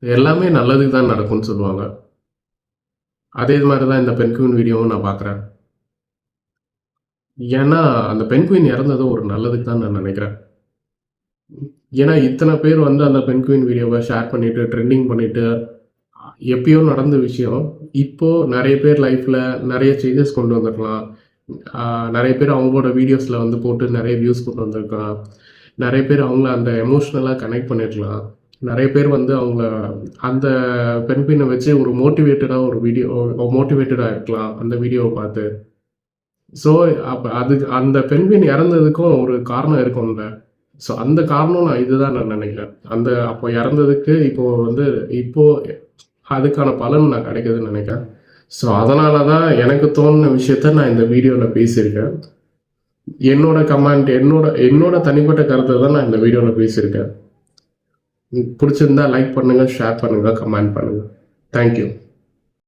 எல்லாமே நல்லதுக்கு தான் நடக்கும்னு சொல்லுவாங்க. அதே மாதிரி தான் இந்த பென்குயின் வீடியோவும் நான் பார்க்குறேன். ஏன்னா அந்த பென்குயின் இறந்தது ஒரு நல்லதுக்கு தான் நான் நினைக்கிறேன். ஏன்னா இத்தனை பேர் வந்து அந்த பென்குயின் வீடியோவை ஷேர் பண்ணிட்டு ட்ரெண்டிங் பண்ணிட்டு எப்பயோ நடந்த விஷயம் இப்போ நிறைய பேர் லைஃப்பில் நிறைய சேஞ்சஸ் கொண்டு வந்திருக்கலாம். நிறைய பேர் அவங்களோட வீடியோஸில் வந்து போட்டு நிறைய வியூஸ் கொண்டு வந்திருக்கலாம். நிறைய பேர் அவங்கள அந்த எமோஷ்னலாக கனெக்ட் பண்ணியிருக்கலாம். நிறைய பேர் வந்து அவங்கள அந்த பென்குயினை வச்சு ஒரு மோட்டிவேட்டடாக ஒரு மோட்டிவேட்டடாக இருக்கலாம் அந்த வீடியோவை பார்த்து. ஸோ அப்போ அந்த பென்குயின் இறந்ததுக்கும் ஒரு காரணம் இருக்கும்ல. ஸோ அந்த காரணம் இதுதான் நான் நினைக்கிறேன். அப்போ இறந்ததுக்கு இப்போ அதுக்கான பலன் நான் கிடைக்குதுன்னு நினைக்கிறேன். ஸோ அதனால தான் எனக்கு தோணுன விஷயத்த நான் இந்த வீடியோவில் பேசியிருக்கேன். என்னோட கமெண்ட் என்னோட தனிப்பட்ட கருத்தை தான் நான் இந்த வீடியோவில் பேசியிருக்கேன். பிடிச்சிருந்தா லைக் பண்ணுங்கள், ஷேர் பண்ணுங்கள், கமெண்ட் பண்ணுங்கள். தேங்க்யூ.